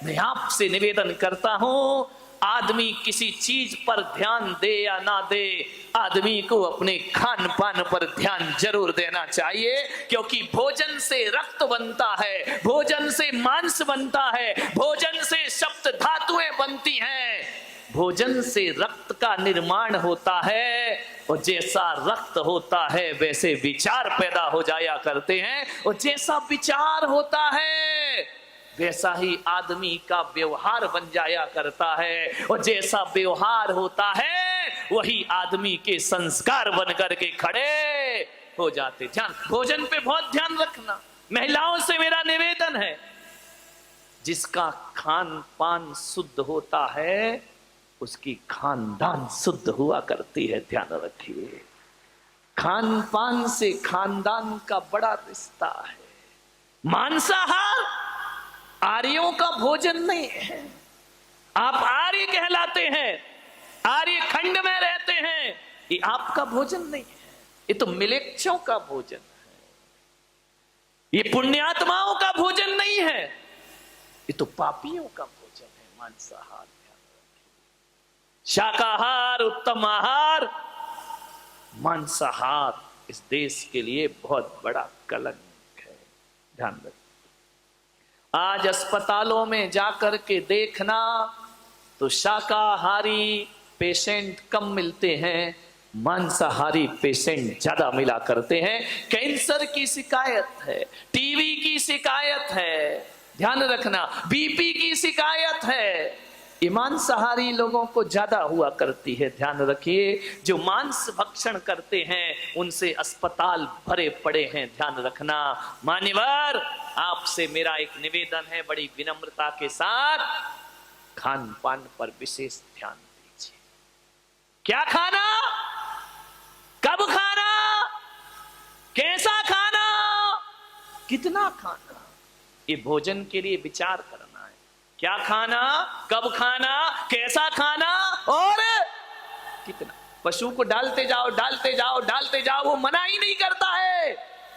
मैं आपसे निवेदन करता हूं, आदमी किसी चीज पर ध्यान दे या ना दे, आदमी को अपने खान पान पर ध्यान जरूर देना चाहिए, क्योंकि भोजन से रक्त बनता है, भोजन से मांस बनता है, भोजन से सप्त धातुएं बनती हैं, भोजन से रक्त का निर्माण होता है, और जैसा रक्त होता है वैसे विचार पैदा हो जाया करते हैं, और जैसा विचार होता है वैसा ही आदमी का व्यवहार बन जाया करता है, और जैसा व्यवहार होता है वही आदमी के संस्कार बन करके खड़े हो जाते। ध्यान, भोजन पे बहुत ध्यान रखना। महिलाओं से मेरा निवेदन है, जिसका खान पान शुद्ध होता है उसकी खानदान शुद्ध हुआ करती है। ध्यान रखिए, खान पान से खानदान का बड़ा रिश्ता है। मांसाहार आर्यों का भोजन नहीं है। आप आर्य कहलाते हैं, आर्य खंड में रहते हैं, ये आपका भोजन नहीं है, ये तो मिलेच्छों का भोजन है, ये पुण्यात्माओं का भोजन नहीं है, ये तो पापियों का भोजन है। मांसाहार, शाकाहार उत्तम आहार, मांसाहार इस देश के लिए बहुत बड़ा कलंक है। ध्यान रखिए, आज अस्पतालों में जाकर के देखना तो शाकाहारी पेशेंट कम मिलते हैं, मांसाहारी पेशेंट ज्यादा मिला करते हैं। कैंसर की शिकायत है, टीबी की शिकायत है, ध्यान रखना, बीपी की शिकायत है, ये मांसाहारी लोगों को ज्यादा हुआ करती है। ध्यान रखिए, जो मांस भक्षण करते हैं उनसे अस्पताल भरे पड़े हैं। ध्यान रखना। मान्यवर, आपसे मेरा एक निवेदन है, बड़ी विनम्रता के साथ खान पान पर विशेष ध्यान दीजिए। क्या खाना, कब खाना, कैसा खाना, कितना खाना, ये भोजन के लिए विचार करना। क्या खाना, कब खाना, कैसा खाना और कितना। पशु को डालते जाओ डालते जाओ डालते जाओ, वो मना ही नहीं करता है,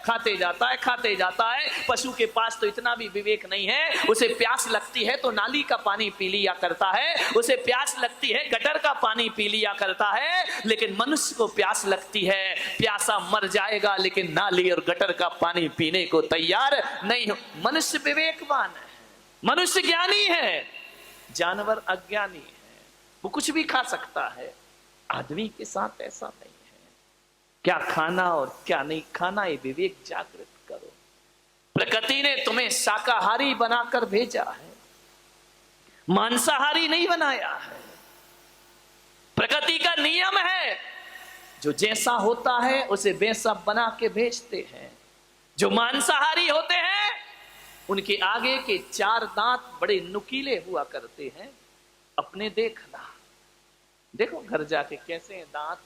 खाते जाता है खाते जाता है। पशु के पास तो इतना भी विवेक नहीं है, उसे प्यास लगती है तो नाली का पानी पी लिया करता है, उसे प्यास लगती है गटर का पानी पी लिया करता है। लेकिन मनुष्य को प्यास लगती है, प्यासा मर जाएगा लेकिन नाली और गटर का पानी पीने को तैयार नहीं हो। मनुष्य विवेकवान है, मनुष्य ज्ञानी है, जानवर अज्ञानी है, वो कुछ भी खा सकता है। आदमी के साथ ऐसा नहीं है। क्या खाना और क्या नहीं खाना, ये विवेक जागृत करो। प्रकृति ने तुम्हें शाकाहारी बनाकर भेजा है, मांसाहारी नहीं बनाया है। प्रकृति का नियम है, जो जैसा होता है उसे वैसा बना के भेजते हैं। जो मांसाहारी होते हैं उनके आगे के 4 दांत बड़े नुकीले हुआ करते हैं। अपने देखना, देखो घर जाके कैसे हैं दांत,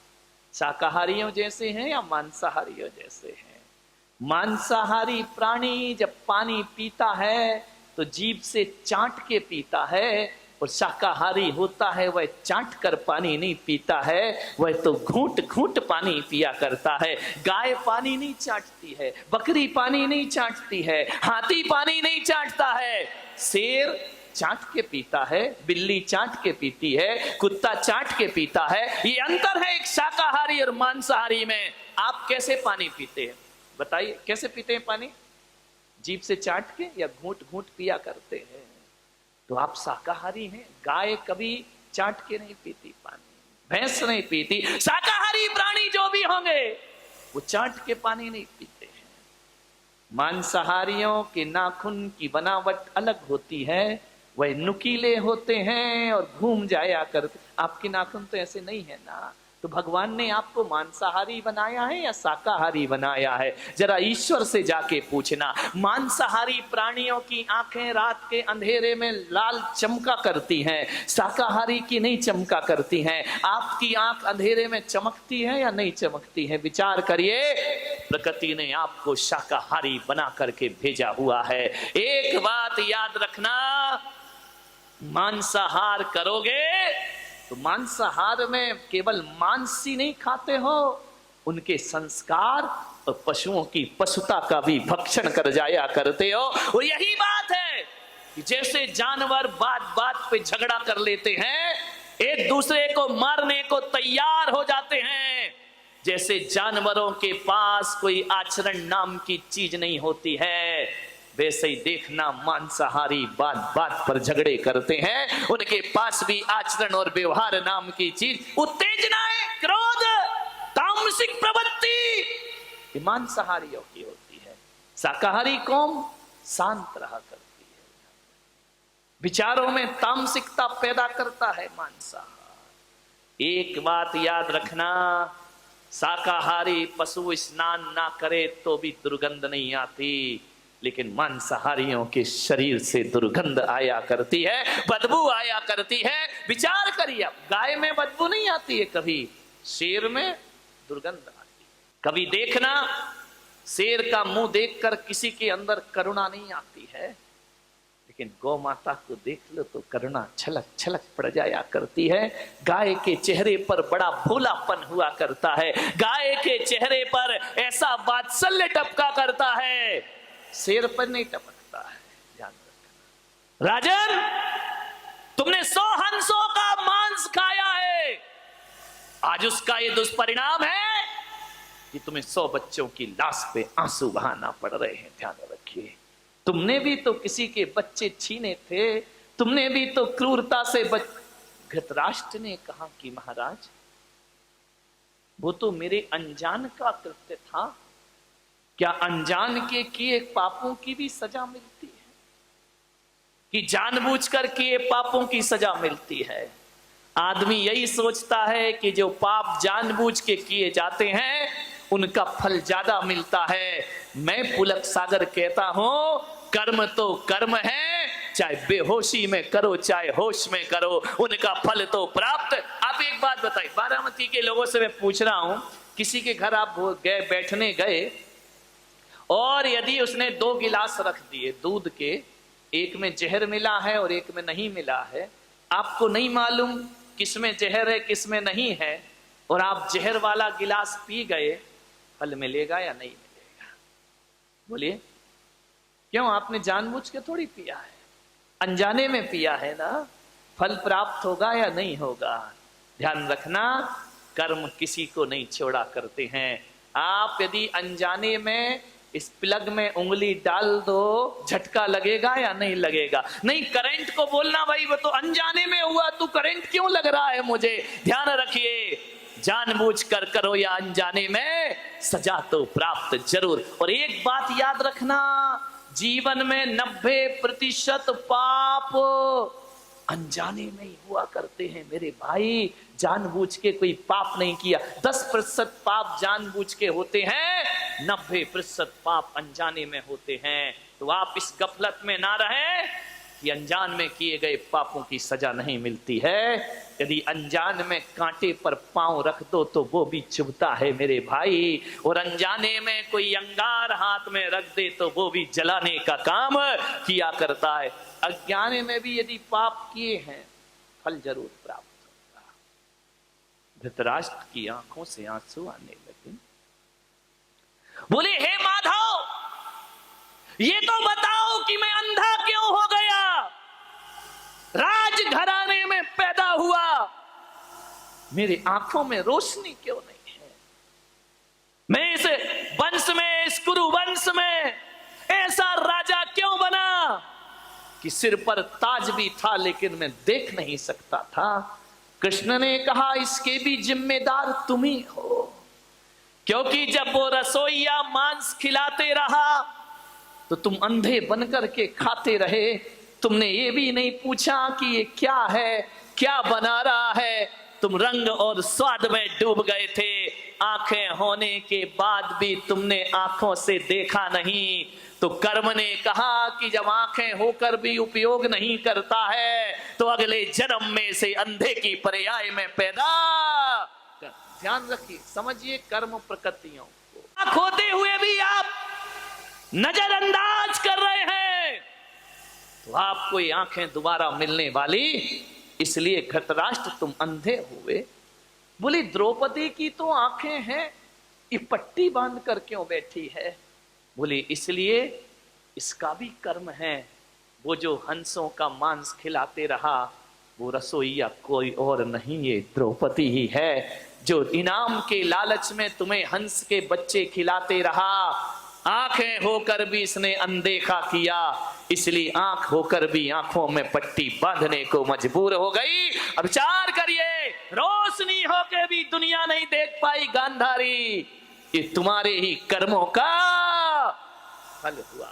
शाकाहारियों जैसे हैं या मांसाहारियों जैसे हैं। मांसाहारी प्राणी जब पानी पीता है तो जीभ से चाट के पीता है, और शाकाहारी होता है वह चाट कर पानी नहीं पीता है, वह तो घूंट घूंट पानी पिया करता है। गाय पानी नहीं चाटती है, बकरी पानी नहीं चाटती है, हाथी पानी नहीं चाटता है, शेर चाट के पीता है, बिल्ली चाट के पीती है, कुत्ता चाट के पीता है। ये अंतर है एक शाकाहारी और मांसाहारी में। आप कैसे पानी पीते हैं बताइए, कैसे पीते हैं पानी? जीभ से चाट के या घूंट घूंट पिया करते हैं? तो आप शाकाहारी हैं। गाय कभी चाट के नहीं पीती पानी, भैंस नहीं पीती। शाकाहारी प्राणी जो भी होंगे वो चाट के पानी नहीं पीते हैं। मांसाहारियों के नाखून की बनावट अलग होती है, वह नुकीले होते हैं और घूम जाया करते। आपके नाखून तो ऐसे नहीं है ना, तो भगवान ने आपको मांसाहारी बनाया है या शाकाहारी बनाया है? जरा ईश्वर से जाके पूछना। मांसाहारी प्राणियों की आंखें रात के अंधेरे में लाल चमका करती हैं, शाकाहारी की नहीं चमका करती हैं। आपकी आंख अंधेरे में चमकती है या नहीं चमकती है? विचार करिए। प्रकृति ने आपको शाकाहारी बना करके भेजा हुआ है। एक बात याद रखना, मांसाहार करोगे तो मांसाहार में केवल मांस ही नहीं खाते हो, उनके संस्कार और पशुओं की पशुता का भी भक्षण कर जाया करते हो। वो यही बात है, कि जैसे जानवर बात बात पे झगड़ा कर लेते हैं, एक दूसरे को मारने को तैयार हो जाते हैं, जैसे जानवरों के पास कोई आचरण नाम की चीज नहीं होती है, वैसे ही देखना मांसाहारी बात बात पर झगड़े करते हैं, उनके पास भी आचरण और व्यवहार नाम की चीज, उत्तेजनाएं, क्रोध, तामसिक प्रवृत्ति मांसाहारियों की होती है। शाकाहारी कौम शांत रहा करती है, विचारों में तामसिकता पैदा करता है मांसाहार। एक बात याद रखना, शाकाहारी पशु स्नान ना करे तो भी दुर्गंध नहीं आती, लेकिन मांसाहारियों के शरीर से दुर्गंध आया करती है, बदबू आया करती है। विचार करिए, गाय में बदबू नहीं आती है, कभी शेर में दुर्गंध आती है। कभी देखना, शेर का मुंह देखकर किसी के अंदर करुणा नहीं आती है, लेकिन गौ माता को देख लो तो करुणा छलक छलक पड़ जाया करती है। गाय के चेहरे पर बड़ा भोलापन हुआ करता है, गाय के चेहरे पर ऐसा वात्सल्य टपका करता है, शेर पर नहीं टपकता है। ध्यान रखना। राजन, तुमने 100 हंसों का मांस खाया है, आज उसका ये दुष्परिणाम है कि तुम्हें 100 बच्चों की लाश पे आंसू बहाना पड़ रहे हैं। ध्यान रखिए, तुमने भी तो किसी के बच्चे छीने थे, तुमने भी तो क्रूरता से धृतराष्ट्र ने कहा कि महाराज वो तो मेरे अनजान का कृत्य था, क्या अनजान के किए पापों की भी सजा मिलती है कि जानबूझकर किए पापों की सजा मिलती है? आदमी यही सोचता है कि जो पाप जानबूझ के किए जाते हैं उनका फल ज्यादा मिलता है। मैं पुलक सागर कहता हूं, कर्म तो कर्म है, चाहे बेहोशी में करो चाहे होश में करो, उनका फल तो प्राप्त। आप एक बात बताइए, बारामती के लोगों से मैं पूछ रहा हूं, किसी के घर आप गए, बैठने गए, और यदि उसने 2 गिलास रख दिए दूध के, एक में जहर मिला है और एक में नहीं मिला है, आपको नहीं मालूम किसमें जहर है किसमें नहीं है, और आप जहर वाला गिलास पी गए, फल मिलेगा या नहीं मिलेगा? बोलिए, क्यों? आपने जानबूझ के थोड़ी पिया है, अनजाने में पिया है ना, फल प्राप्त होगा या नहीं होगा? ध्यान रखना, कर्म किसी को नहीं छोड़ा करते हैं। आप यदि अनजाने में इस प्लग में उंगली डाल दो, झटका लगेगा या नहीं लगेगा? नहीं, करंट को बोलना भाई वो तो अनजाने में हुआ, तू करंट क्यों लग रहा है मुझे? ध्यान रखिए, जानबूझ कर करो या अनजाने में, सजा तो प्राप्त जरूर। और एक बात याद रखना, जीवन में 90% पाप अनजाने में ही हुआ करते हैं मेरे भाई, जानबूझ के कोई पाप नहीं किया। 10% पाप जानबूझ के होते हैं, 90% पाप अनजाने में होते हैं। तो आप इस गफलत में ना रहें कि अनजान में किए गए पापों की सजा नहीं मिलती है। यदि अनजान में कांटे पर पांव रख दो तो वो भी चुभता है मेरे भाई, और अनजाने में कोई अंगार हाथ में रख दे तो वो भी जलाने का काम किया करता है। अज्ञान में भी यदि पाप किए हैं, फल जरूर प्राप्त होगा। धृतराष्ट्र की आंखों से आंसू आने लगे, बोले, हे माधव, ये तो बताओ कि मैं अंधा क्यों हो गया? राजघराने में पैदा हुआ, मेरी आंखों में रोशनी क्यों नहीं है? मैं इस वंश में, इस कुरु वंश में ऐसा राजा क्यों बना कि सिर पर ताज भी था लेकिन मैं देख नहीं सकता था? कृष्ण ने कहा, इसके भी जिम्मेदार तुम ही हो, क्योंकि जब वो रसोइया मांस खिलाते रहा तो तुम अंधे बनकर के खाते रहे। तुमने ये भी नहीं पूछा कि ये क्या है, क्या बना रहा है। तुम रंग और स्वाद में डूब गए थे। आंखें होने के बाद भी तुमने आंखों से देखा नहीं। तो कर्म ने कहा कि जब आंखें होकर भी उपयोग नहीं करता है तो अगले जन्म में से अंधे की पर्याय में पैदा कर। ध्यान रखिए, समझिए कर्म प्रकृतियों को। आंख होते हुए भी आप नजरअंदाज कर रहे हैं तो आपको ये आंखें दोबारा मिलने वाली। इसलिए धृतराष्ट्र तुम अंधे हुए। बोली, द्रौपदी की तो आंखें हैं, ये पट्टी बांध कर क्यों बैठी है? बोली, इसलिए इसका भी कर्म है वो जो हंसों का मांस खिलाते रहा, वो रसोईया कोई और नहीं, ये द्रौपदी ही है, जो इनाम के लालच में तुम्हें हंस के बच्चे खिलाते रहा। आंखें होकर भी इसने अनदेखा किया, इसलिए आंख होकर भी आंखों में पट्टी बांधने को मजबूर हो गई। अब विचार करिए, रोशनी होकर भी दुनिया नहीं देख पाई गांधारी, ये तुम्हारे ही कर्मों का फल हुआ।